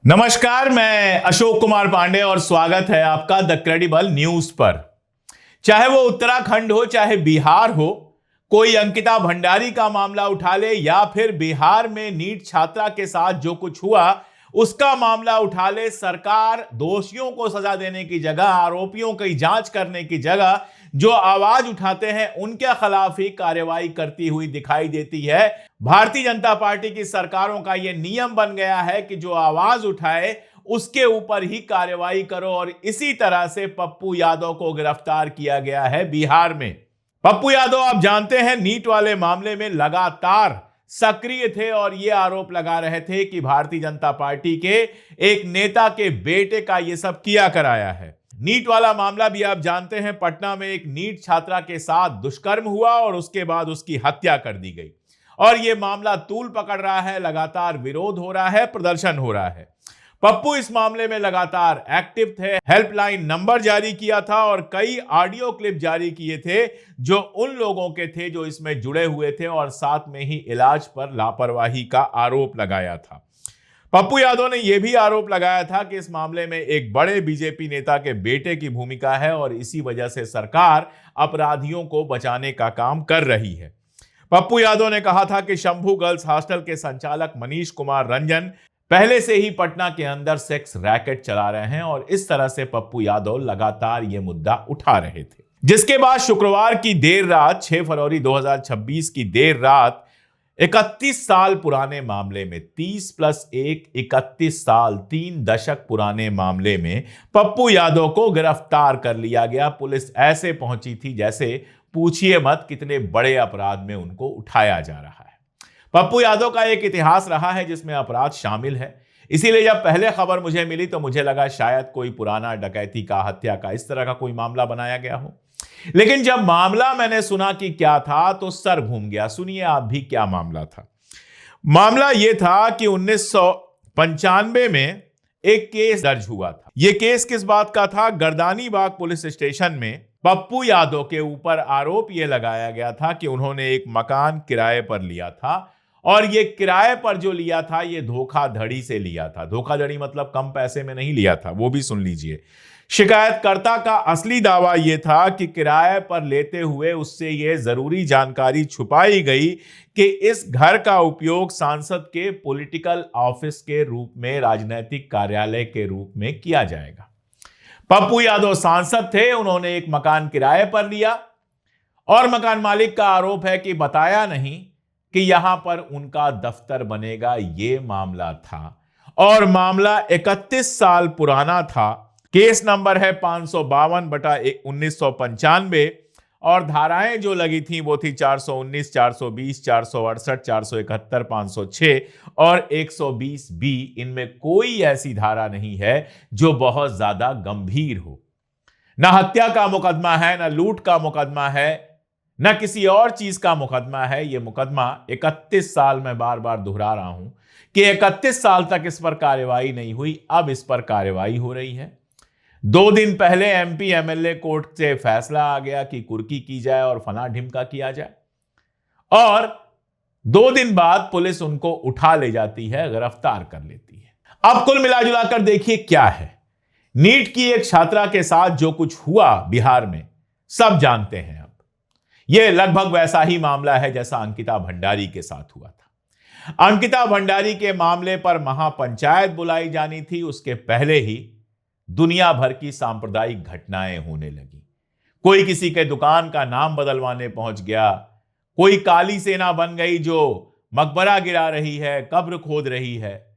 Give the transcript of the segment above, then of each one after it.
नमस्कार, मैं अशोक कुमार पांडे और स्वागत है आपका द क्रेडिबल न्यूज पर। चाहे वो उत्तराखंड हो चाहे बिहार हो, कोई अंकिता भंडारी का मामला उठा ले या फिर बिहार में नीट छात्रा के साथ जो कुछ हुआ उसका मामला उठा ले, सरकार दोषियों को सजा देने की जगह, आरोपियों की जांच करने की जगह जो आवाज उठाते हैं उनके खिलाफ ही कार्रवाई करती हुई दिखाई देती है। भारतीय जनता पार्टी की सरकारों का यह नियम बन गया है कि जो आवाज उठाए उसके ऊपर ही कार्रवाई करो, और इसी तरह से पप्पू यादव को गिरफ्तार किया गया है बिहार में। पप्पू यादव, आप जानते हैं, नीट वाले मामले में लगातार सक्रिय थे और यह आरोप लगा रहे थे कि भारतीय जनता पार्टी के एक नेता के बेटे का यह सब किया कराया है। नीट वाला मामला भी आप जानते हैं, पटना में एक नीट छात्रा के साथ दुष्कर्म हुआ और उसके बाद उसकी हत्या कर दी गई, और यह मामला तूल पकड़ रहा है, लगातार विरोध हो रहा है, प्रदर्शन हो रहा है। पप्पू इस मामले में लगातार एक्टिव थे, हेल्पलाइन नंबर जारी किया था और कई ऑडियो क्लिप जारी किए थे जो उन लोगों के थे जो इसमें जुड़े हुए थे, और साथ में ही इलाज पर लापरवाही का आरोप लगाया था। पप्पू यादव ने यह भी आरोप लगाया था कि इस मामले में एक बड़े बीजेपी नेता के बेटे की भूमिका है और इसी वजह से सरकार अपराधियों को बचाने का काम कर रही है। पप्पू यादव ने कहा था कि शंभू गर्ल्स हॉस्टल के संचालक मनीष कुमार रंजन पहले से ही पटना के अंदर सेक्स रैकेट चला रहे हैं, और इस तरह से पप्पू यादव लगातार यह मुद्दा उठा रहे थे। जिसके बाद शुक्रवार की देर रात, 6 फरवरी 2026 की देर रात, 31 साल पुराने मामले में, 30 + 1 31 साल, 3 दशक पुराने मामले में पप्पू यादव को गिरफ्तार कर लिया गया। पुलिस ऐसे पहुंची थी जैसे पूछिए मत कितने बड़े अपराध में उनको उठाया जा रहा है। पप्पू यादव का एक इतिहास रहा है जिसमें अपराध शामिल है, इसीलिए जब पहले खबर मुझे मिली तो मुझे लगा शायद कोई पुराना डकैती का, हत्या का, इस तरह का कोई मामला बनाया गया हो। लेकिन जब मामला मैंने सुना कि क्या था तो सर घूम गया। सुनिए आप भी क्या मामला था। मामला यह था कि 1995 में एक केस दर्ज हुआ था। यह केस किस बात का था? गर्दानी बाग पुलिस स्टेशन में पप्पू यादव के ऊपर आरोप यह लगाया गया था कि उन्होंने एक मकान किराए पर लिया था, और यह किराए पर जो लिया था यह धोखाधड़ी से लिया था। धोखाधड़ी मतलब कम पैसे में नहीं लिया था, वो भी सुन लीजिए। शिकायतकर्ता का असली दावा यह था कि किराए पर लेते हुए उससे यह जरूरी जानकारी छुपाई गई कि इस घर का उपयोग सांसद के पॉलिटिकल ऑफिस के रूप में, राजनीतिक कार्यालय के रूप में किया जाएगा। पप्पू यादव सांसद थे, उन्होंने एक मकान किराए पर लिया और मकान मालिक का आरोप है कि बताया नहीं कि यहां पर उनका दफ्तर बनेगा। यह मामला था और मामला 31 साल पुराना था। केस नंबर है 552/1995 और धाराएं जो लगी थी वो थी 419, 420, 468, 471, 506 और 120B। इनमें कोई ऐसी धारा नहीं है जो बहुत ज्यादा गंभीर हो। ना हत्या का मुकदमा है, ना लूट का मुकदमा है, ना किसी और चीज का मुकदमा है। यह मुकदमा 31 साल, में बार बार दोहरा रहा हूं कि 31 साल तक इस पर कार्रवाई नहीं हुई, अब इस पर कार्रवाई हो रही है। 2 दिन पहले MP MLA कोर्ट से फैसला आ गया कि कुर्की की जाए और फना ढिमका किया जाए, और 2 दिन बाद पुलिस उनको उठा ले जाती है, गिरफ्तार कर लेती है। अब कुल मिलाजुलाकर देखिए क्या है। नीट की एक छात्रा के साथ जो कुछ हुआ बिहार में सब जानते हैं। अब यह लगभग वैसा ही मामला है जैसा अंकिता भंडारी के साथ हुआ था। अंकिता भंडारी के मामले पर महापंचायत बुलाई जानी थी, उसके पहले ही दुनिया भर की सांप्रदायिक घटनाएं होने लगी। कोई किसी के दुकान का नाम बदलवाने पहुंच गया, कोई काली सेना बन गई जो मकबरा गिरा रही है, कब्र खोद रही है,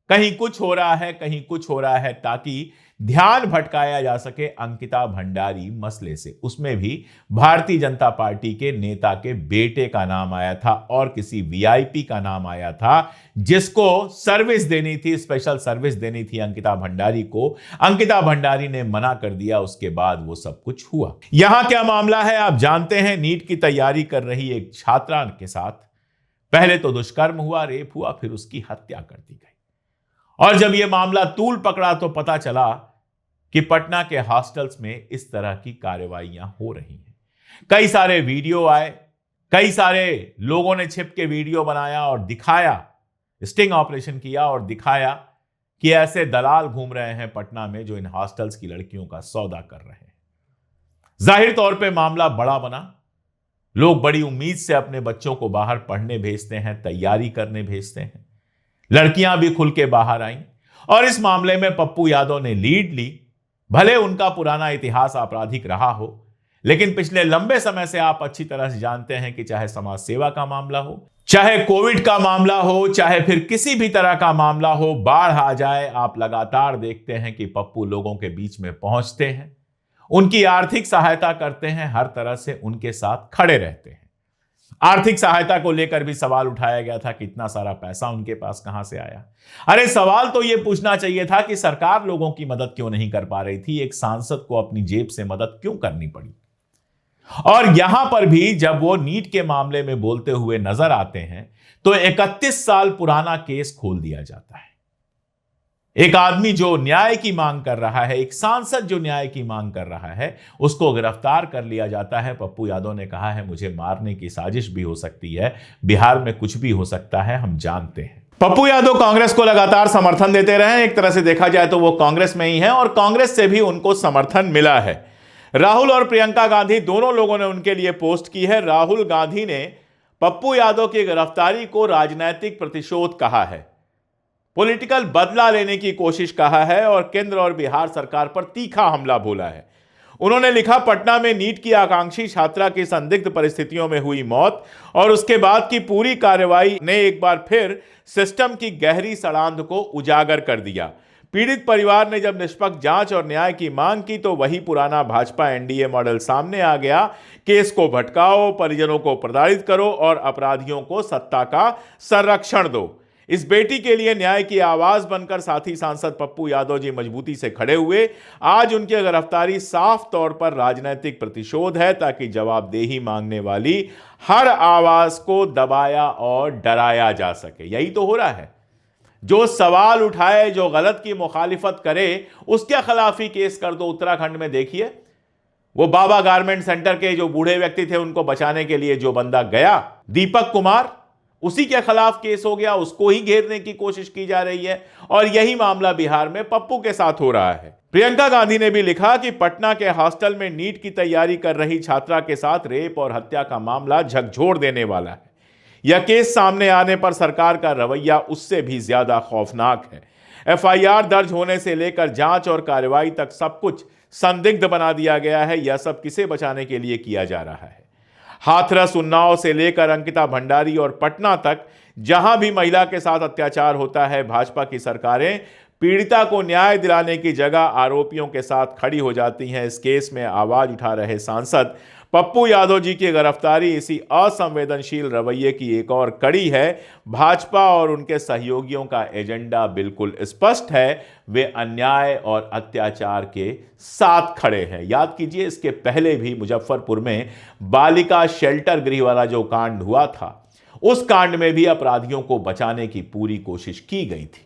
कहीं कुछ हो रहा है, कहीं कुछ हो रहा है, ताकि ध्यान भटकाया जा सके अंकिता भंडारी मसले से। उसमें भी भारतीय जनता पार्टी के नेता के बेटे का नाम आया था और किसी VIP का नाम आया था जिसको सर्विस देनी थी, स्पेशल सर्विस देनी थी अंकिता भंडारी को। अंकिता भंडारी ने मना कर दिया, उसके बाद वो सब कुछ हुआ। यहां क्या मामला है आप जानते हैं। नीट की तैयारी कर रही एक छात्रा के साथ पहले तो दुष्कर्म हुआ, रेप हुआ, फिर उसकी हत्या कर दी गई। और जब यह मामला तूल पकड़ा तो पता चला कि पटना के हॉस्टल्स में इस तरह की कार्रवाइयां हो रही हैं। कई सारे वीडियो आए, कई सारे लोगों ने छिप के वीडियो बनाया और दिखाया, स्टिंग ऑपरेशन किया और दिखाया कि ऐसे दलाल घूम रहे हैं पटना में जो इन हॉस्टल्स की लड़कियों का सौदा कर रहे हैं। जाहिर तौर पे मामला बड़ा बना। लोग बड़ी उम्मीद से अपने बच्चों को बाहर पढ़ने भेजते हैं, तैयारी करने भेजते हैं। लड़कियां भी खुल के बाहर आईं और इस मामले में पप्पू यादव ने लीड ली। भले उनका पुराना इतिहास आपराधिक रहा हो, लेकिन पिछले लंबे समय से आप अच्छी तरह से जानते हैं कि चाहे समाज सेवा का मामला हो, चाहे कोविड का मामला हो, चाहे फिर किसी भी तरह का मामला हो, बाढ़ आ जाए, आप लगातार देखते हैं कि पप्पू लोगों के बीच में पहुंचते हैं, उनकी आर्थिक सहायता करते हैं, हर तरह से उनके साथ खड़े रहते हैं। आर्थिक सहायता को लेकर भी सवाल उठाया गया था कि इतना सारा पैसा उनके पास कहां से आया। अरे सवाल तो यह पूछना चाहिए था कि सरकार लोगों की मदद क्यों नहीं कर पा रही थी, एक सांसद को अपनी जेब से मदद क्यों करनी पड़ी। और यहां पर भी जब वो नीट के मामले में बोलते हुए नजर आते हैं तो 31 साल पुराना केस खोल दिया जाता है। एक आदमी जो न्याय की मांग कर रहा है, एक सांसद जो न्याय की मांग कर रहा है, उसको गिरफ्तार कर लिया जाता है। पप्पू यादव ने कहा है मुझे मारने की साजिश भी हो सकती है, बिहार में कुछ भी हो सकता है, हम जानते हैं। पप्पू यादव कांग्रेस को लगातार समर्थन देते रहे। एक तरह से देखा जाए तो वो कांग्रेस में ही है और कांग्रेस से भी उनको समर्थन मिला है। राहुल और प्रियंका गांधी दोनों लोगों ने उनके लिए पोस्ट की है। राहुल गांधी ने पप्पू यादव की गिरफ्तारी को राजनीतिक प्रतिशोध कहा है, पॉलिटिकल बदला लेने की कोशिश कहा है और केंद्र और बिहार सरकार पर तीखा हमला बोला है। उन्होंने लिखा, पटना में नीट की आकांक्षी छात्रा की संदिग्ध परिस्थितियों में हुई मौत और उसके बाद की पूरी कार्रवाई ने एक बार फिर सिस्टम की गहरी सड़ांध को उजागर कर दिया। पीड़ित परिवार ने जब निष्पक्ष जांच और न्याय की मांग की तो वही पुराना भाजपा एनडीए मॉडल सामने आ गया। केस को भटकाओ, परिजनों को प्रताड़ित करो और अपराधियों को सत्ता का संरक्षण दो। इस बेटी के लिए न्याय की आवाज बनकर साथी सांसद पप्पू यादव जी मजबूती से खड़े हुए। आज उनकी गिरफ्तारी साफ तौर पर राजनीतिक प्रतिशोध है ताकि जवाबदेही मांगने वाली हर आवाज को दबाया और डराया जा सके। यही तो हो रहा है। जो सवाल उठाए, जो गलत की मुखालिफत करे, उसके खिलाफ ही केस कर दो। उत्तराखंड में देखिए, वो बाबा गारमेंट सेंटर के जो बूढ़े व्यक्ति थे उनको बचाने के लिए जो बंदा गया, दीपक कुमार, उसी के खिलाफ केस हो गया, उसको ही घेरने की कोशिश की जा रही है। और यही मामला बिहार में पप्पू के साथ हो रहा है। प्रियंका गांधी ने भी लिखा कि पटना के हॉस्टल में नीट की तैयारी कर रही छात्रा के साथ रेप और हत्या का मामला झकझोर देने वाला है। यह केस सामने आने पर सरकार का रवैया उससे भी ज्यादा खौफनाक है। एफआईआर दर्ज होने से लेकर जांच और कार्रवाई तक सब कुछ संदिग्ध बना दिया गया है। यह सब किसे बचाने के लिए किया जा रहा है? हाथरस, उन्नाव से लेकर अंकिता भंडारी और पटना तक जहां भी महिला के साथ अत्याचार होता है, भाजपा की सरकारें पीड़िता को न्याय दिलाने की जगह आरोपियों के साथ खड़ी हो जाती हैं। इस केस में आवाज उठा रहे सांसद पप्पू यादव जी की गिरफ्तारी इसी असंवेदनशील रवैये की एक और कड़ी है। भाजपा और उनके सहयोगियों का एजेंडा बिल्कुल स्पष्ट है, वे अन्याय और अत्याचार के साथ खड़े हैं। याद कीजिए, इसके पहले भी मुजफ्फरपुर में बालिका शेल्टर गृह वाला जो कांड हुआ था, उस कांड में भी अपराधियों को बचाने की पूरी कोशिश की गई थी।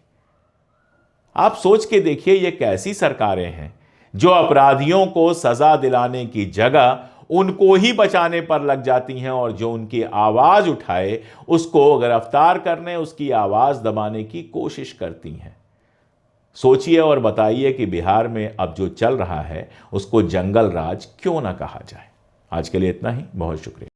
आप सोच के देखिए, ये कैसी सरकारें हैं जो अपराधियों को सजा दिलाने की जगह उनको ही बचाने पर लग जाती हैं और जो उनकी आवाज उठाए उसको गिरफ्तार करने, उसकी आवाज दबाने की कोशिश करती हैं। सोचिए और बताइए कि बिहार में अब जो चल रहा है उसको जंगल राज क्यों ना कहा जाए। आज के लिए इतना ही, बहुत शुक्रिया।